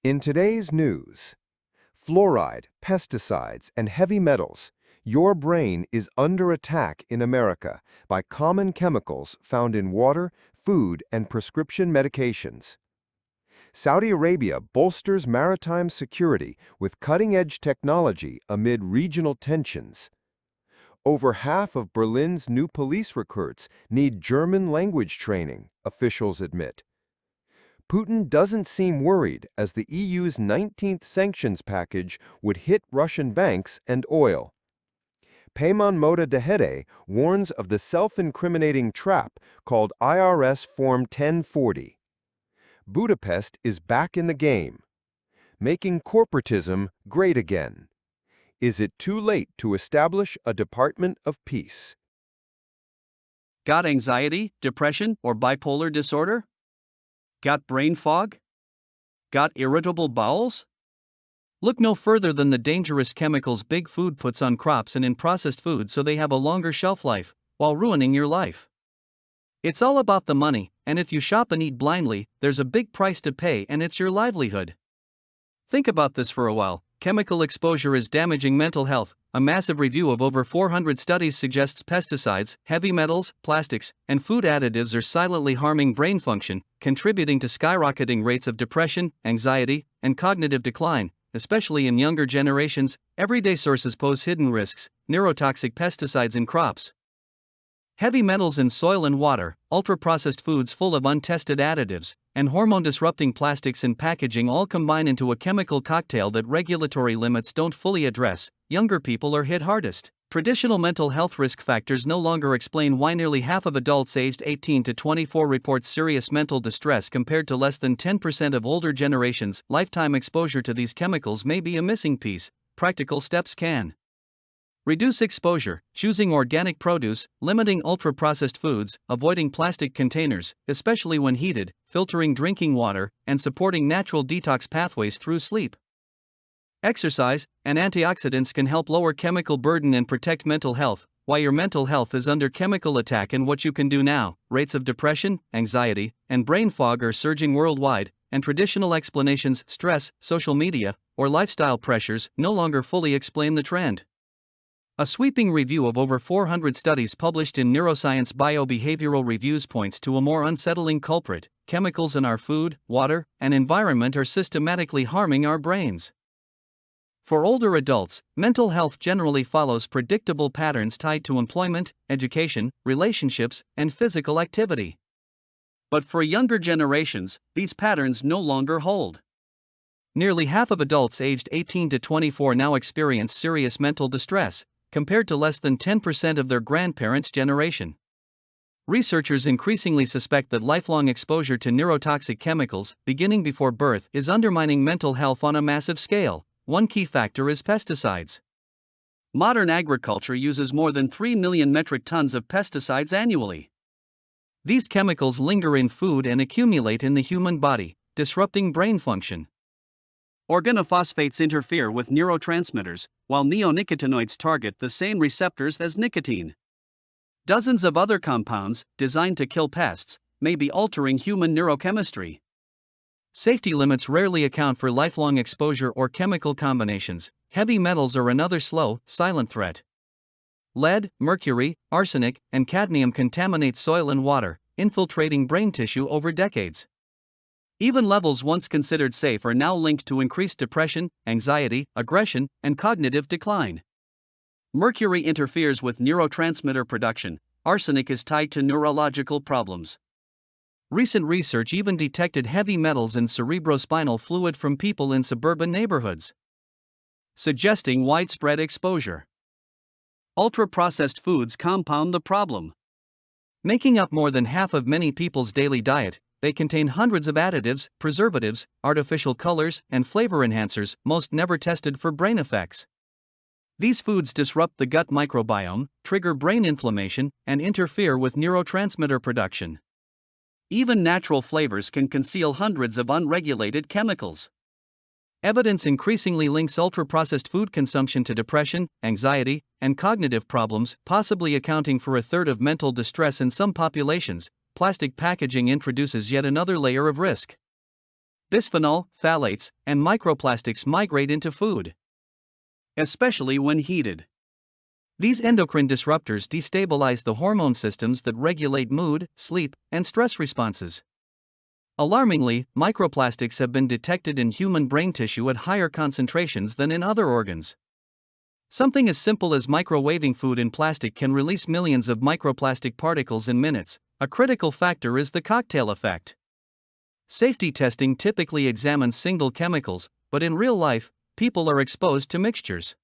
In today's news, fluoride, pesticides, and heavy metals, your brain is under attack in America by common chemicals found in water, food, and prescription medications. Saudi Arabia bolsters maritime security with cutting-edge technology amid regional tensions. Over half of Berlin's new police recruits need German language training, officials admit. Putin doesn't seem worried as the EU's 19th sanctions package would hit Russian banks and oil. Peyman Moda Dehere warns of the self-incriminating trap called IRS Form 1040. Budapest is back in the game, making corporatism great again. Is it too late to establish a Department of Peace? Got anxiety, depression, or bipolar disorder? Got brain fog? Got irritable bowels? Look no further than the dangerous chemicals big food puts on crops and in processed food so they have a longer shelf life, while ruining your life. It's all about the money, and if you shop and eat blindly, there's a big price to pay and it's your livelihood. Think about this for a while. Chemical exposure is damaging mental health. A massive review of over 400 studies suggests pesticides, heavy metals, plastics, and food additives are silently harming brain function, contributing to skyrocketing rates of depression, anxiety, and cognitive decline, especially in younger generations. Everyday sources pose hidden risks: neurotoxic pesticides in crops, heavy metals in soil and water, ultra-processed foods full of untested additives, and hormone-disrupting plastics in packaging all combine into a chemical cocktail that regulatory limits don't fully address. Younger people are hit hardest. Traditional mental health risk factors no longer explain why nearly half of adults aged 18 to 24 report serious mental distress compared to less than 10% of older generations. Lifetime exposure to these chemicals may be a missing piece. Practical steps can reduce exposure, choosing organic produce, limiting ultra-processed foods, avoiding plastic containers, especially when heated, filtering drinking water, and supporting natural detox pathways through sleep. Exercise and antioxidants can help lower chemical burden and protect mental health. Why your mental health is under chemical attack and what you can do now. Rates of depression, anxiety, and brain fog are surging worldwide, and traditional explanations, stress, social media, or lifestyle pressures, no longer fully explain the trend. A sweeping review of over 400 studies published in Neuroscience Biobehavioral Reviews points to a more unsettling culprit: chemicals in our food, water, and environment are systematically harming our brains. For older adults, mental health generally follows predictable patterns tied to employment, education, relationships, and physical activity. But for younger generations, these patterns no longer hold. Nearly half of adults aged 18 to 24 now experience serious mental distress, compared to less than 10% of their grandparents' generation. Researchers increasingly suspect that lifelong exposure to neurotoxic chemicals, beginning before birth, is undermining mental health on a massive scale. One key factor is pesticides. Modern agriculture uses more than 3 million metric tons of pesticides annually. These chemicals linger in food and accumulate in the human body, disrupting brain function. Organophosphates interfere with neurotransmitters, while neonicotinoids target the same receptors as nicotine. Dozens of other compounds, designed to kill pests, may be altering human neurochemistry. Safety limits rarely account for lifelong exposure or chemical combinations. Heavy metals are another slow, silent threat. Lead, mercury, arsenic, and cadmium contaminate soil and water, infiltrating brain tissue over decades. Even levels once considered safe are now linked to increased depression, anxiety, aggression, and cognitive decline. Mercury interferes with neurotransmitter production. Arsenic is tied to neurological problems. Recent research even detected heavy metals in cerebrospinal fluid from people in suburban neighborhoods, suggesting widespread exposure. Ultra-processed foods compound the problem. Making up more than half of many people's daily diet, they contain hundreds of additives, preservatives, artificial colors, and flavor enhancers, most never tested for brain effects. These foods disrupt the gut microbiome, trigger brain inflammation, and interfere with neurotransmitter production. Even natural flavors can conceal hundreds of unregulated chemicals. Evidence increasingly links ultra-processed food consumption to depression, anxiety, and cognitive problems, possibly accounting for a third of mental distress in some populations. Plastic packaging introduces yet another layer of risk. Bisphenol, phthalates, and microplastics migrate into food, especially when heated. These endocrine disruptors destabilize the hormone systems that regulate mood, sleep, and stress responses. Alarmingly, microplastics have been detected in human brain tissue at higher concentrations than in other organs. Something as simple as microwaving food in plastic can release millions of microplastic particles in minutes. A critical factor is the cocktail effect. Safety testing typically examines single chemicals, but in real life, people are exposed to mixtures.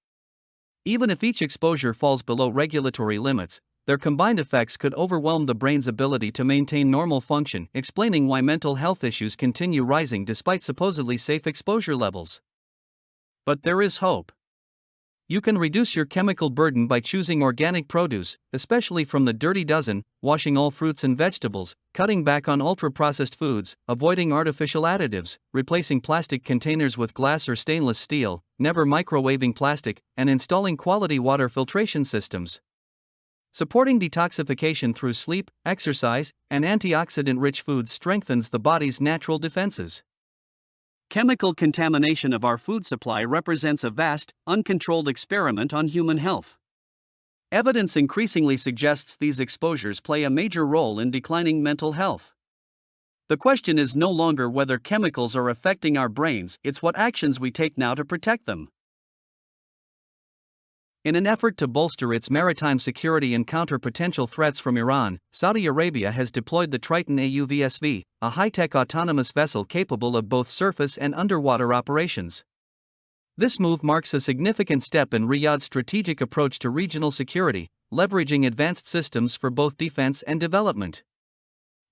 Even if each exposure falls below regulatory limits, their combined effects could overwhelm the brain's ability to maintain normal function, explaining why mental health issues continue rising despite supposedly safe exposure levels. But there is hope. You can reduce your chemical burden by choosing organic produce, especially from the dirty dozen, washing all fruits and vegetables, cutting back on ultra-processed foods, avoiding artificial additives, replacing plastic containers with glass or stainless steel, never microwaving plastic, and installing quality water filtration systems. Supporting detoxification through sleep, exercise, and antioxidant-rich foods strengthens the body's natural defenses. Chemical contamination of our food supply represents a vast, uncontrolled experiment on human health. Evidence increasingly suggests these exposures play a major role in declining mental health. The question is no longer whether chemicals are affecting our brains, it's what actions we take now to protect them. In an effort to bolster its maritime security and counter potential threats from Iran, Saudi Arabia has deployed the Triton AUVSV, a high-tech autonomous vessel capable of both surface and underwater operations. This move marks a significant step in Riyadh's strategic approach to regional security, leveraging advanced systems for both defense and development.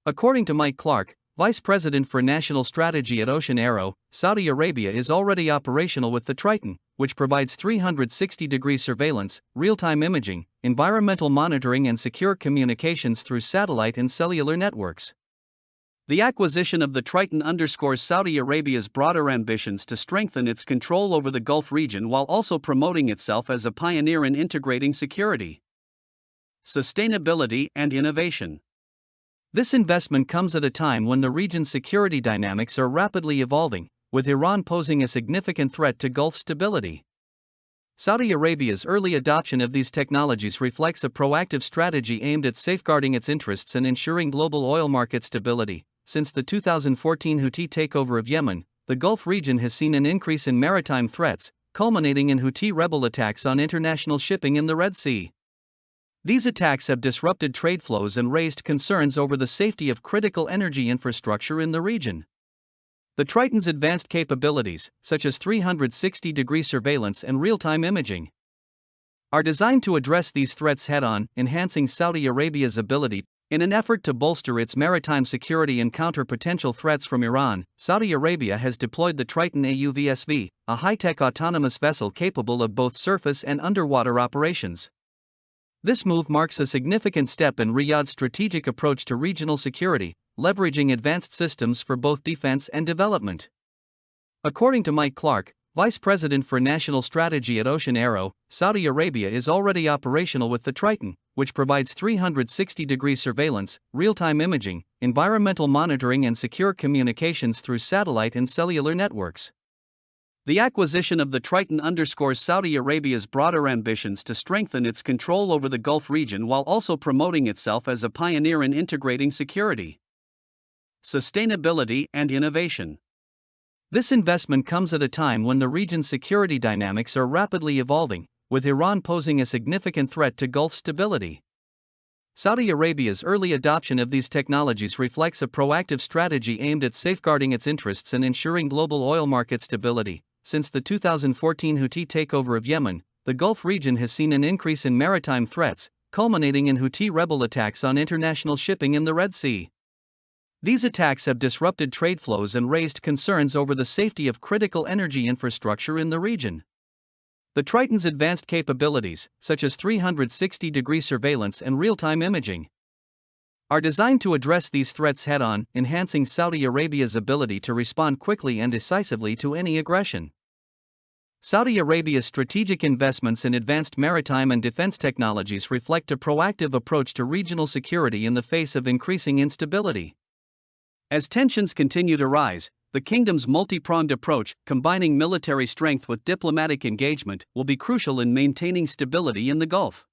According to Mike Clark, Vice President for National Strategy at Ocean Aero, Saudi Arabia is already operational with the Triton, which provides 360-degree surveillance, real-time imaging, environmental monitoring and secure communications through satellite and cellular networks. The acquisition of the Triton underscores Saudi Arabia's broader ambitions to strengthen its control over the Gulf region while also promoting itself as a pioneer in integrating security, sustainability, and innovation. This investment comes at a time when the region's security dynamics are rapidly evolving, with Iran posing a significant threat to Gulf stability. Saudi Arabia's early adoption of these technologies reflects a proactive strategy aimed at safeguarding its interests and ensuring global oil market stability. Since the 2014 Houthi takeover of Yemen, the Gulf region has seen an increase in maritime threats, culminating in Houthi rebel attacks on international shipping in the Red Sea. These attacks have disrupted trade flows and raised concerns over the safety of critical energy infrastructure in the region. The Triton's advanced capabilities, such as 360-degree surveillance and real-time imaging, are designed to address these threats head-on, enhancing Saudi Arabia's ability. In an effort to bolster its maritime security and counter potential threats from Iran, Saudi Arabia has deployed the Triton AUVSV, a high-tech autonomous vessel capable of both surface and underwater operations. This move marks a significant step in Riyadh's strategic approach to regional security, leveraging advanced systems for both defense and development. According to Mike Clark, Vice President for National Strategy at Ocean Aero, Saudi Arabia is already operational with the Triton, which provides 360-degree surveillance, real-time imaging, environmental monitoring and secure communications through satellite and cellular networks. The acquisition of the Triton underscores Saudi Arabia's broader ambitions to strengthen its control over the Gulf region while also promoting itself as a pioneer in integrating security, sustainability, and innovation. This investment comes at a time when the region's security dynamics are rapidly evolving, with Iran posing a significant threat to Gulf stability. Saudi Arabia's early adoption of these technologies reflects a proactive strategy aimed at safeguarding its interests and ensuring global oil market stability. Since the 2014 Houthi takeover of Yemen, the Gulf region has seen an increase in maritime threats, culminating in Houthi rebel attacks on international shipping in the Red Sea. These attacks have disrupted trade flows and raised concerns over the safety of critical energy infrastructure in the region. The Triton's advanced capabilities, such as 360-degree surveillance and real-time imaging, are designed to address these threats head-on, enhancing Saudi Arabia's ability to respond quickly and decisively to any aggression. Saudi Arabia's strategic investments in advanced maritime and defense technologies reflect a proactive approach to regional security in the face of increasing instability. As tensions continue to rise, the kingdom's multi-pronged approach, combining military strength with diplomatic engagement, will be crucial in maintaining stability in the Gulf.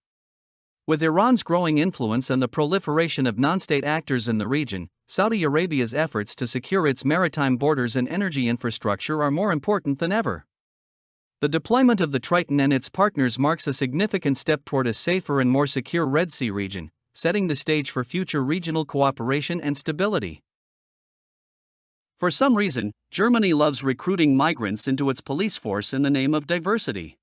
With Iran's growing influence and the proliferation of non-state actors in the region, Saudi Arabia's efforts to secure its maritime borders and energy infrastructure are more important than ever. The deployment of the Triton and its partners marks a significant step toward a safer and more secure Red Sea region, setting the stage for future regional cooperation and stability. For some reason, Germany loves recruiting migrants into its police force in the name of diversity.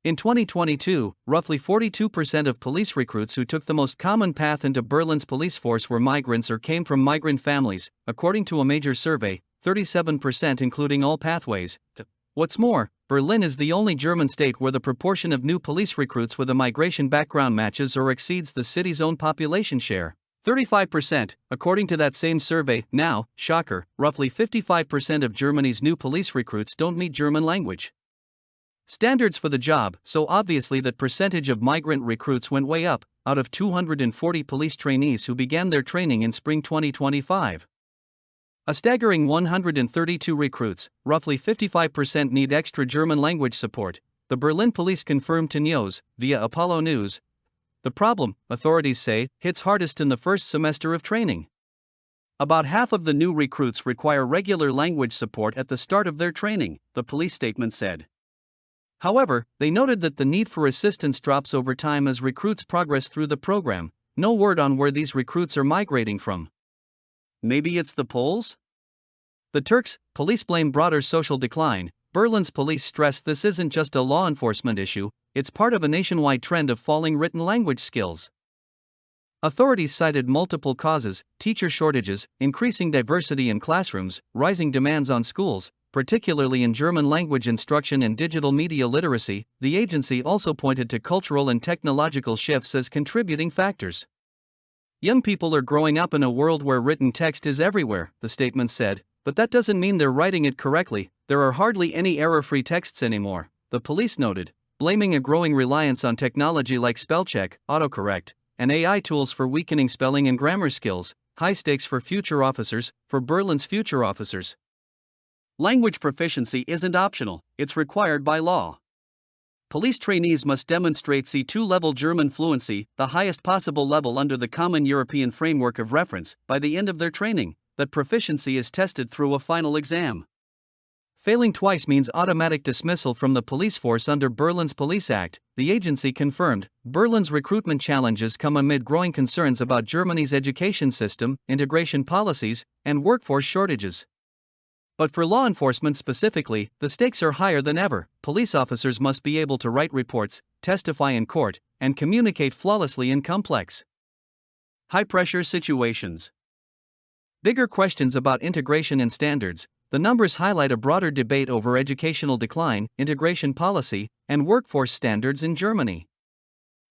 In 2022, roughly 42% of police recruits who took the most common path into Berlin's police force were migrants or came from migrant families, according to a major survey, 37% including all pathways. What's more, Berlin is the only German state where the proportion of new police recruits with a migration background matches or exceeds the city's own population share, 35%, according to that same survey. Now, shocker, roughly 55% of Germany's new police recruits don't meet German language standards for the job, so obviously that percentage of migrant recruits went way up. Out of 240 police trainees who began their training in spring 2025, a staggering 132 recruits, roughly 55%, need extra German language support, the Berlin police confirmed to News, via Apollo News. The problem, authorities say, hits hardest in the first semester of training. About half of the new recruits require regular language support at the start of their training, the police statement said. However, they noted that the need for assistance drops over time as recruits progress through the program. No word on where these recruits are migrating from. Maybe it's the Poles? The Turks, police blame broader social decline. Berlin's police stress this isn't just a law enforcement issue, it's part of a nationwide trend of falling written language skills. Authorities cited multiple causes: teacher shortages, increasing diversity in classrooms, rising demands on schools, particularly in German language instruction and digital media literacy. The agency also pointed to cultural and technological shifts as contributing factors. Young people are growing up in a world where written text is everywhere, the statement said, but that doesn't mean they're writing it correctly. There are hardly any error-free texts anymore, the police noted, blaming a growing reliance on technology like spellcheck, autocorrect, and AI tools for weakening spelling and grammar skills. High stakes for future officers, for Berlin's future officers. Language proficiency isn't optional, it's required by law. Police trainees must demonstrate C2 level German fluency, the highest possible level under the Common European Framework of Reference, by the end of their training. That proficiency is tested through a final exam. Failing twice means automatic dismissal from the police force under Berlin's Police Act, the agency confirmed. Berlin's recruitment challenges come amid growing concerns about Germany's education system, integration policies, and workforce shortages. But for law enforcement specifically, the stakes are higher than ever. Police officers must be able to write reports, testify in court, and communicate flawlessly in complex, high-pressure situations. Bigger questions about integration and standards. The numbers highlight a broader debate over educational decline, integration policy, and workforce standards in Germany.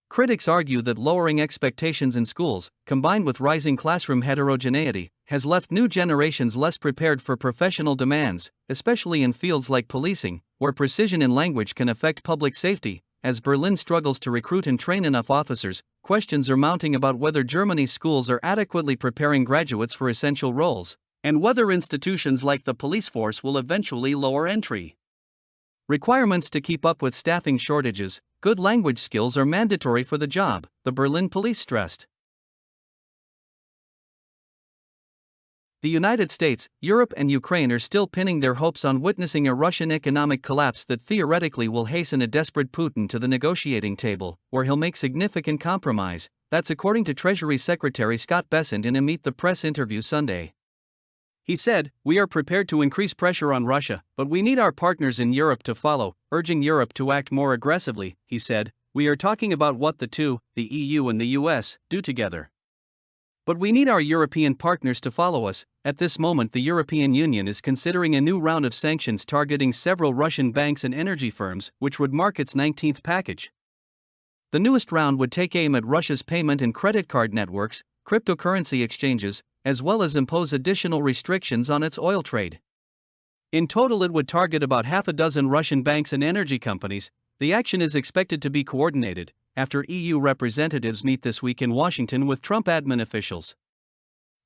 Critics argue that lowering expectations in schools, combined with rising classroom heterogeneity, has left new generations less prepared for professional demands, especially in fields like policing, where precision in language can affect public safety. As Berlin struggles to recruit and train enough officers, questions are mounting about whether Germany's schools are adequately preparing graduates for essential roles, and whether institutions like the police force will eventually lower entry requirements to keep up with staffing shortages. Good language skills are mandatory for the job, the Berlin police stressed. The United States, Europe, and Ukraine are still pinning their hopes on witnessing a Russian economic collapse that theoretically will hasten a desperate Putin to the negotiating table, where he'll make significant compromise. That's according to Treasury Secretary Scott Bessent in a Meet the Press interview Sunday. He said, "We are prepared to increase pressure on Russia, but we need our partners in Europe to follow," urging Europe to act more aggressively. He said, "We are talking about what the two, the EU and the US, do together. But we need our European partners to follow us." At this moment, the European Union is considering a new round of sanctions targeting several Russian banks and energy firms, which would mark its 19th package. The newest round would take aim at Russia's payment and credit card networks, cryptocurrency exchanges, as well as impose additional restrictions on its oil trade. In total, it would target about half a dozen Russian banks and energy companies. The action is expected to be coordinated after EU representatives meet this week in Washington with Trump admin officials.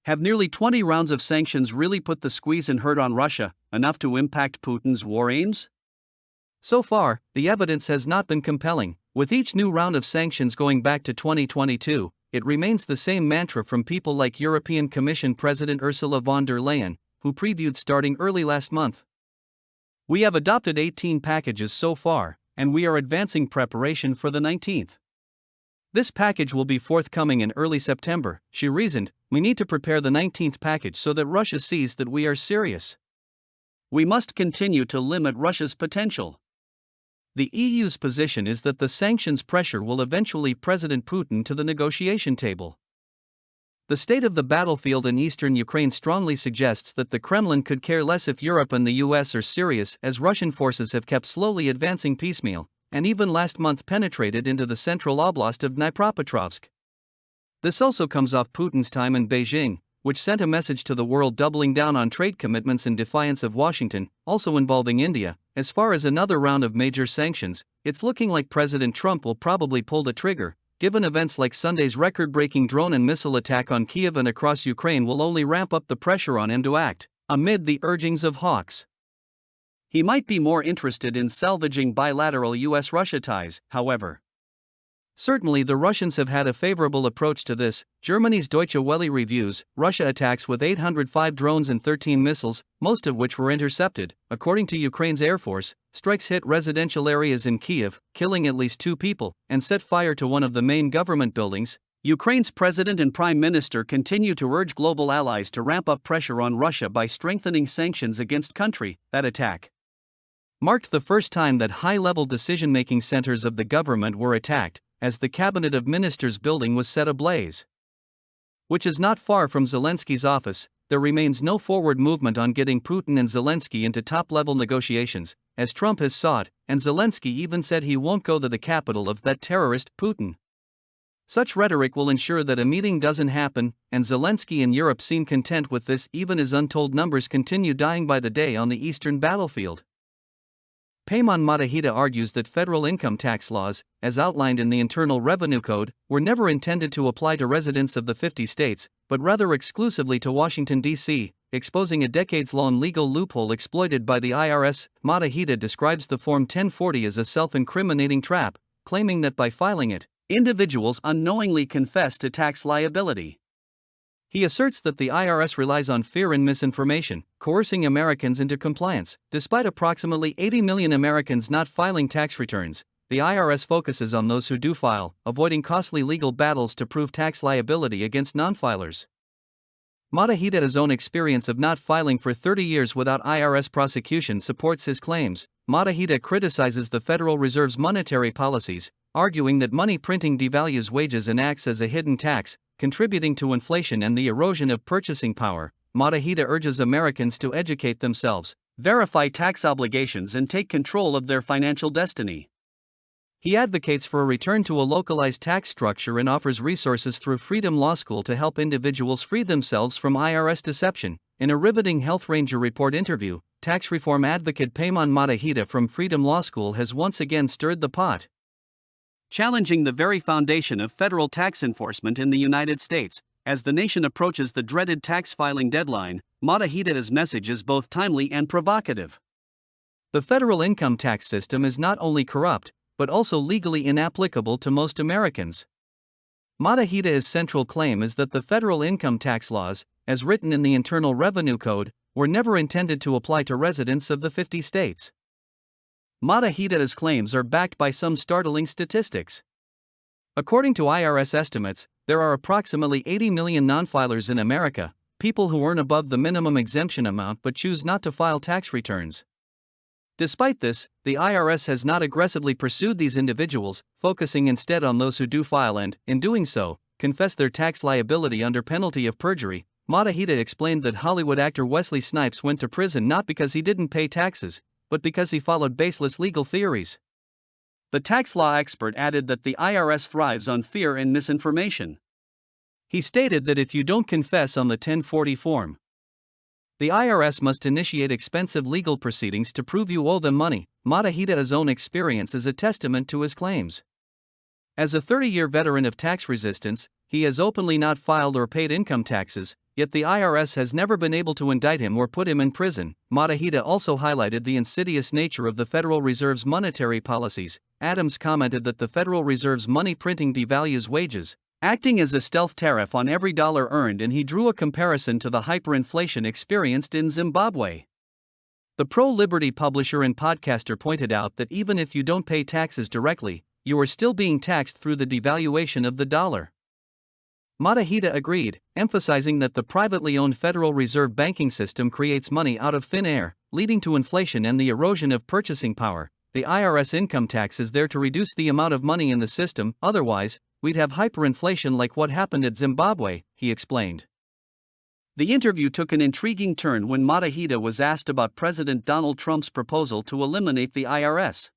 Have nearly 20 rounds of sanctions really put the squeeze and hurt on Russia enough to impact Putin's war aims? So far, the evidence has not been compelling. With each new round of sanctions going back to 2022, it remains the same mantra from people like European Commission President Ursula von der Leyen, who previewed starting early last month. We have adopted 18 packages so far, and we are advancing preparation for the 19th. This package will be forthcoming in early September, she reasoned. We need to prepare the 19th package so that Russia sees that we are serious. We must continue to limit Russia's potential. The EU's position is that the sanctions pressure will eventually President Putin to the negotiation table. The state of the battlefield in eastern Ukraine strongly suggests that the Kremlin could care less if Europe and the US are serious, as Russian forces have kept slowly advancing piecemeal, and even last month penetrated into the central oblast of Dnipropetrovsk. This also comes off Putin's time in Beijing, which sent a message to the world doubling down on trade commitments in defiance of Washington, also involving India. As far as another round of major sanctions, it's looking like President Trump will probably pull the trigger, given events like Sunday's record-breaking drone and missile attack on Kyiv and across Ukraine will only ramp up the pressure on him to act, amid the urgings of hawks. He might be more interested in salvaging bilateral US-Russia ties, however. Certainly the Russians have had a favorable approach to this. Germany's Deutsche Welle reviews Russia attacks with 805 drones and 13 missiles, most of which were intercepted. According to Ukraine's Air Force, strikes hit residential areas in Kyiv, killing at least 2 people, and set fire to one of the main government buildings. Ukraine's president and prime minister continue to urge global allies to ramp up pressure on Russia by strengthening sanctions against country. That attack marked the first time that high-level decision-making centers of the government were attacked, as the Cabinet of Ministers building was set ablaze. Which is not far from Zelensky's office. There remains no forward movement on getting Putin and Zelensky into top-level negotiations, as Trump has sought, and Zelensky even said he won't go to the capital of that terrorist, Putin. Such rhetoric will ensure that a meeting doesn't happen, and Zelensky and Europe seem content with this even as untold numbers continue dying by the day on the eastern battlefield. Payman Matahida argues that federal income tax laws, as outlined in the Internal Revenue Code, were never intended to apply to residents of the 50 states, but rather exclusively to Washington, D.C., exposing a decades-long legal loophole exploited by the IRS. Matahida describes the Form 1040 as a self-incriminating trap, claiming that by filing it, individuals unknowingly confess to tax liability. He asserts that the IRS relies on fear and misinformation, coercing Americans into compliance. Despite approximately 80 million Americans not filing tax returns, the IRS focuses on those who do file, avoiding costly legal battles to prove tax liability against non-filers. Matahida's own experience of not filing for 30 years without IRS prosecution supports his claims. Matahida criticizes the Federal Reserve's monetary policies, arguing that money printing devalues wages and acts as a hidden tax, contributing to inflation and the erosion of purchasing power. Matahida urges Americans to educate themselves, verify tax obligations and take control of their financial destiny. He advocates for a return to a localized tax structure and offers resources through Freedom Law School to help individuals free themselves from IRS deception. In a riveting Health Ranger Report interview, tax reform advocate Payman Matahida from Freedom Law School has once again stirred the pot, challenging the very foundation of federal tax enforcement in the United States. As the nation approaches the dreaded tax filing deadline, Matahida's message is both timely and provocative. The federal income tax system is not only corrupt, but also legally inapplicable to most Americans. Matahida's central claim is that the federal income tax laws, as written in the Internal Revenue Code, were never intended to apply to residents of the 50 states. Matahida's claims are backed by some startling statistics. According to IRS estimates, there are approximately 80 million non-filers in America, people who earn above the minimum exemption amount but choose not to file tax returns. Despite this, the IRS has not aggressively pursued these individuals, focusing instead on those who do file and, in doing so, confess their tax liability under penalty of perjury. Matahida explained that Hollywood actor Wesley Snipes went to prison not because he didn't pay taxes, but because he followed baseless legal theories. The tax law expert added that the IRS thrives on fear and misinformation. He stated that if you don't confess on the 1040 form, the IRS must initiate expensive legal proceedings to prove you owe them money. Matahida's own experience is a testament to his claims. As a 30-year veteran of tax resistance, he has openly not filed or paid income taxes, yet the IRS has never been able to indict him or put him in prison. Matahida also highlighted the insidious nature of the Federal Reserve's monetary policies. Adams commented that the Federal Reserve's money printing devalues wages, acting as a stealth tariff on every dollar earned, and he drew a comparison to the hyperinflation experienced in Zimbabwe. The pro-liberty publisher and podcaster pointed out that even if you don't pay taxes directly, you are still being taxed through the devaluation of the dollar. Matahida agreed, emphasizing that the privately owned Federal Reserve banking system creates money out of thin air, leading to inflation and the erosion of purchasing power. The IRS income tax is there to reduce the amount of money in the system, otherwise, we'd have hyperinflation like what happened at Zimbabwe, he explained. The interview took an intriguing turn when Matahida was asked about President Donald Trump's proposal to eliminate the IRS.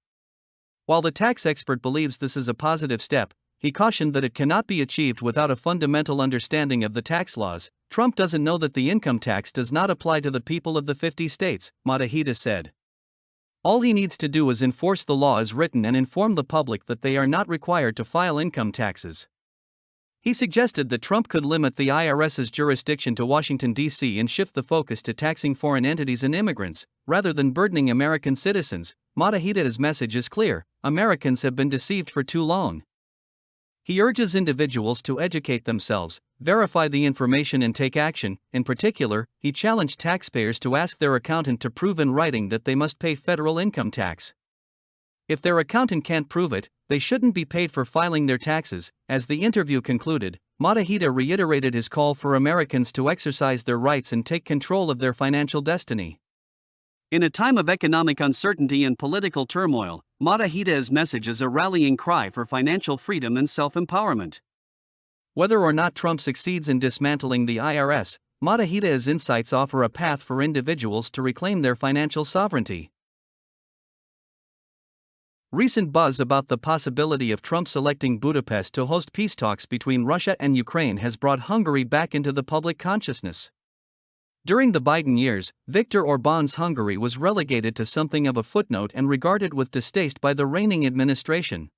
While the tax expert believes this is a positive step, he cautioned that it cannot be achieved without a fundamental understanding of the tax laws. Trump doesn't know that the income tax does not apply to the people of the 50 states, Matahida said. All he needs to do is enforce the law as written and inform the public that they are not required to file income taxes. He suggested that Trump could limit the IRS's jurisdiction to Washington, D.C. and shift the focus to taxing foreign entities and immigrants, rather than burdening American citizens. Matahida's message is clear: Americans have been deceived for too long. He urges individuals to educate themselves, verify the information and take action. In particular, he challenged taxpayers to ask their accountant to prove in writing that they must pay federal income tax. If their accountant can't prove it, they shouldn't be paid for filing their taxes. As the interview concluded, Matahida reiterated his call for Americans to exercise their rights and take control of their financial destiny. In a time of economic uncertainty and political turmoil, Matahida's message is a rallying cry for financial freedom and self-empowerment. Whether or not Trump succeeds in dismantling the IRS, Matahida's insights offer a path for individuals to reclaim their financial sovereignty. Recent buzz about the possibility of Trump selecting Budapest to host peace talks between Russia and Ukraine has brought Hungary back into the public consciousness. During the Biden years, Viktor Orbán's Hungary was relegated to something of a footnote and regarded with distaste by the reigning administration.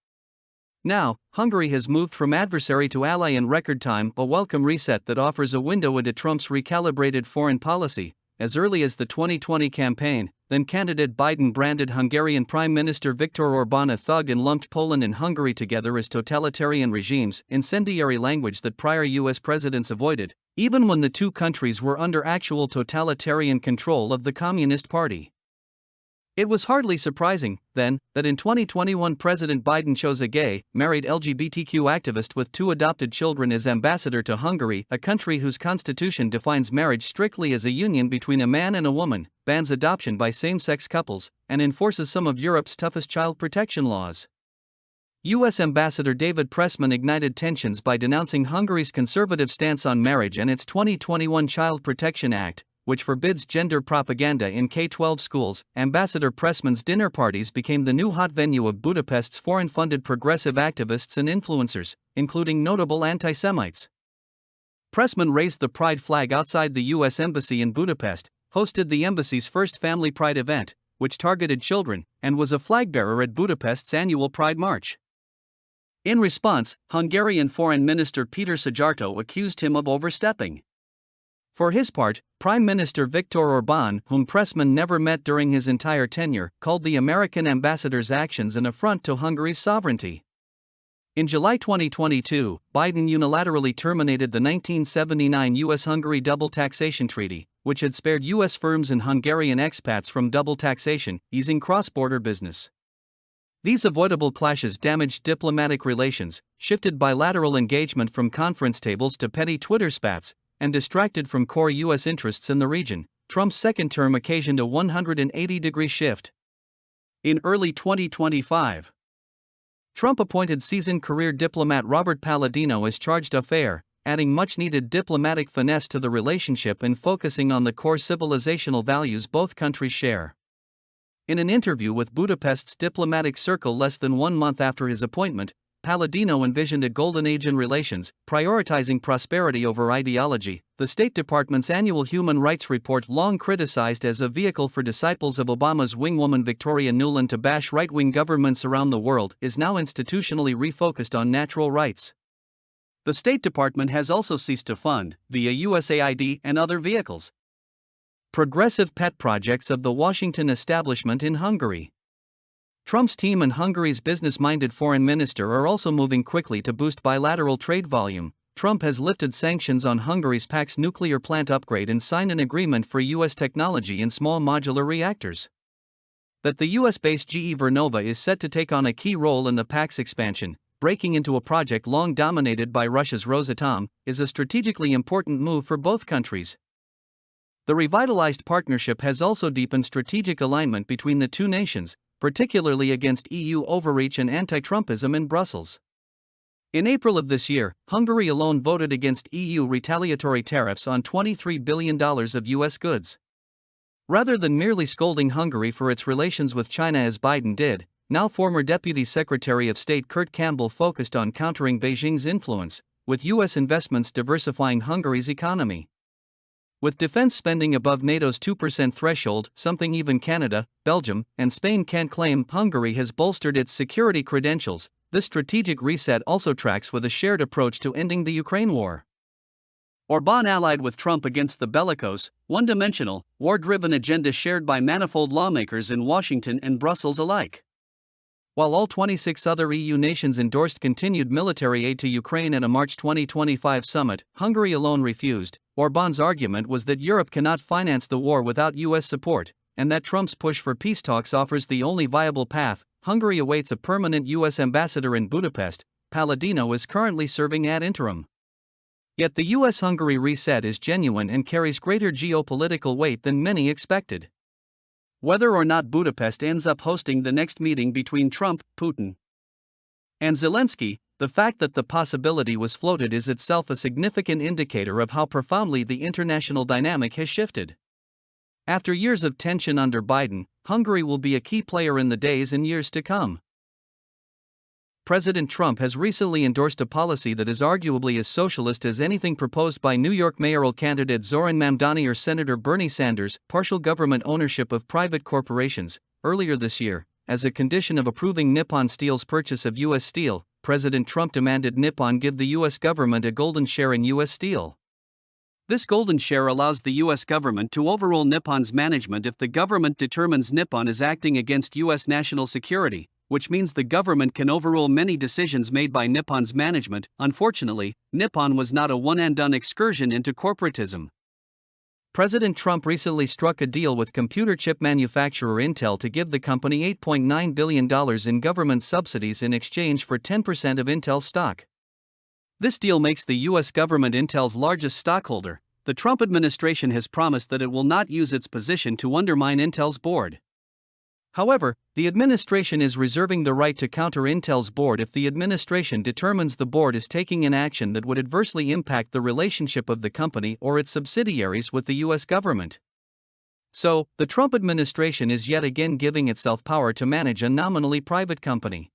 Now, Hungary has moved from adversary to ally in record time, a welcome reset that offers a window into Trump's recalibrated foreign policy. As early as the 2020 campaign, then-candidate Biden branded Hungarian Prime Minister Viktor Orbán a thug and lumped Poland and Hungary together as totalitarian regimes, incendiary language that prior U.S. presidents avoided, even when the two countries were under actual totalitarian control of the Communist Party. It was hardly surprising, then, that in 2021 President Biden chose a gay, married LGBTQ activist with 2 adopted children as ambassador to Hungary, a country whose constitution defines marriage strictly as a union between a man and a woman, bans adoption by same-sex couples, and enforces some of Europe's toughest child protection laws. U.S. Ambassador David Pressman ignited tensions by denouncing Hungary's conservative stance on marriage and its 2021 Child Protection Act, which forbids gender propaganda in K-12 schools. Ambassador Pressman's dinner parties became the new hot venue of Budapest's foreign-funded progressive activists and influencers, including notable anti-Semites. Pressman raised the pride flag outside the U.S. Embassy in Budapest, hosted the embassy's first Family Pride event, which targeted children, and was a flag-bearer at Budapest's annual Pride March. In response, Hungarian Foreign Minister Peter Szijjártó accused him of overstepping. For his part, Prime Minister Viktor Orbán, whom Pressman never met during his entire tenure, called the American ambassador's actions an affront to Hungary's sovereignty. In July 2022, Biden unilaterally terminated the 1979 U.S.-Hungary double taxation treaty, which had spared U.S. firms and Hungarian expats from double taxation, easing cross-border business. These avoidable clashes damaged diplomatic relations, shifted bilateral engagement from conference tables to petty Twitter spats, and distracted from core U.S. interests in the region. Trump's second term occasioned a 180-degree shift. In early 2025, Trump appointed seasoned career diplomat Robert Palladino as charge d'affaires, adding much-needed diplomatic finesse to the relationship and focusing on the core civilizational values both countries share. In an interview with Budapest's diplomatic circle less than 1 month after his appointment, Palladino envisioned a golden age in relations, prioritizing prosperity over ideology. The State Department's annual human rights report, long criticized as a vehicle for disciples of Obama's wingwoman Victoria Nuland to bash right-wing governments around the world, is now institutionally refocused on natural rights. The State Department has also ceased to fund, via USAID and other vehicles, progressive pet projects of the Washington establishment in Hungary. Trump's team and Hungary's business-minded foreign minister are also moving quickly to boost bilateral trade volume. Trump has lifted sanctions on Hungary's Pax nuclear plant upgrade and signed an agreement for U.S. technology in small modular reactors. That the U.S.-based GE Vernova is set to take on a key role in the Pax expansion, breaking into a project long dominated by Russia's Rosatom, is a strategically important move for both countries. The revitalized partnership has also deepened strategic alignment between the two nations, particularly against EU overreach and anti-Trumpism in Brussels. In April of this year, Hungary alone voted against EU retaliatory tariffs on $23 billion of U.S. goods. Rather than merely scolding Hungary for its relations with China as Biden did, now former Deputy Secretary of State Kurt Campbell focused on countering Beijing's influence, with U.S. investments diversifying Hungary's economy. With defense spending above NATO's 2% threshold, something even Canada, Belgium, and Spain can't claim, Hungary has bolstered its security credentials. This strategic reset also tracks with a shared approach to ending the Ukraine war. Orbán allied with Trump against the bellicose, one-dimensional, war-driven agenda shared by manifold lawmakers in Washington and Brussels alike. While all 26 other EU nations endorsed continued military aid to Ukraine at a March 2025 summit, Hungary alone refused. Orbán's argument was that Europe cannot finance the war without US support, and that Trump's push for peace talks offers the only viable path. Hungary awaits a permanent US ambassador in Budapest. Palladino is currently serving ad interim. Yet the US-Hungary reset is genuine and carries greater geopolitical weight than many expected. Whether or not Budapest ends up hosting the next meeting between Trump, Putin, and Zelensky, the fact that the possibility was floated is itself a significant indicator of how profoundly the international dynamic has shifted. After years of tension under Biden, Hungary will be a key player in the days and years to come. President Trump has recently endorsed a policy that is arguably as socialist as anything proposed by New York mayoral candidate Zoran Mamdani or Senator Bernie Sanders: partial government ownership of private corporations. Earlier this year, as a condition of approving Nippon Steel's purchase of U.S. Steel, President Trump demanded Nippon give the U.S. government a golden share in U.S. Steel. This golden share allows the U.S. government to overrule Nippon's management if the government determines Nippon is acting against U.S. national security, which means the government can overrule many decisions made by Nippon's management. Unfortunately, Nippon was not a one-and-done excursion into corporatism. President Trump recently struck a deal with computer chip manufacturer Intel to give the company $8.9 billion in government subsidies in exchange for 10% of Intel's stock. This deal makes the U.S. government Intel's largest stockholder. The Trump administration has promised that it will not use its position to undermine Intel's board. However, the administration is reserving the right to counter Intel's board if the administration determines the board is taking an action that would adversely impact the relationship of the company or its subsidiaries with the U.S. government. So, the Trump administration is yet again giving itself power to manage a nominally private company.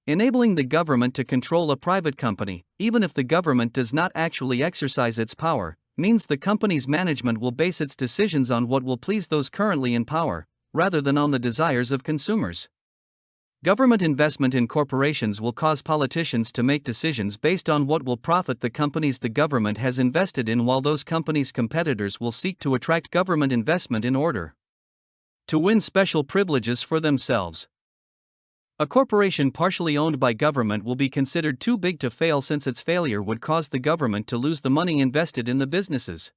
Enabling the government to control a private company, even if the government does not actually exercise its power, means the company's management will base its decisions on what will please those currently in power, rather than on the desires of consumers. Government investment in corporations will cause politicians to make decisions based on what will profit the companies the government has invested in, while those companies' competitors will seek to attract government investment in order to win special privileges for themselves. A corporation partially owned by government will be considered too big to fail, since its failure would cause the government to lose the money invested in the businesses.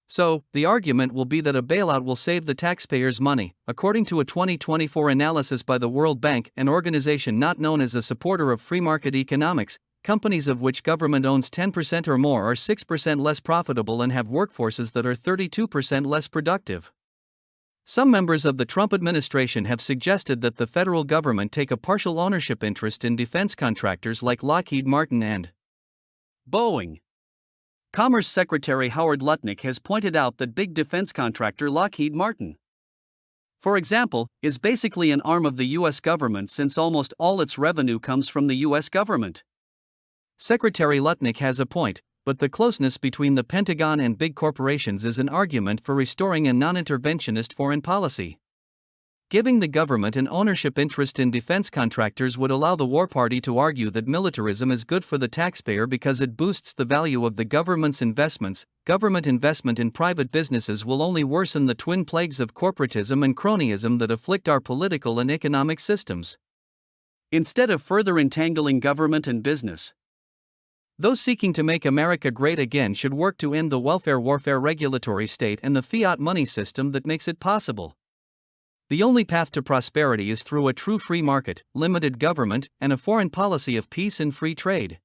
So, the argument will be that a bailout will save the taxpayers money. According to a 2024 analysis by the World Bank, an organization not known as a supporter of free market economics, companies of which government owns 10% or more are 6% less profitable and have workforces that are 32% less productive. Some members of the Trump administration have suggested that the federal government take a partial ownership interest in defense contractors like Lockheed Martin and Boeing. Commerce Secretary Howard Lutnick has pointed out that big defense contractor Lockheed Martin, for example, is basically an arm of the U.S. government, since almost all its revenue comes from the U.S. government. Secretary Lutnick has a point, but the closeness between the Pentagon and big corporations is an argument for restoring a non-interventionist foreign policy. Giving the government an ownership interest in defense contractors would allow the war party to argue that militarism is good for the taxpayer because it boosts the value of the government's investments. Government investment in private businesses will only worsen the twin plagues of corporatism and cronyism that afflict our political and economic systems. Instead of further entangling government and business, those seeking to make America great again should work to end the welfare warfare regulatory state and the fiat money system that makes it possible. The only path to prosperity is through a true free market, limited government, and a foreign policy of peace and free trade.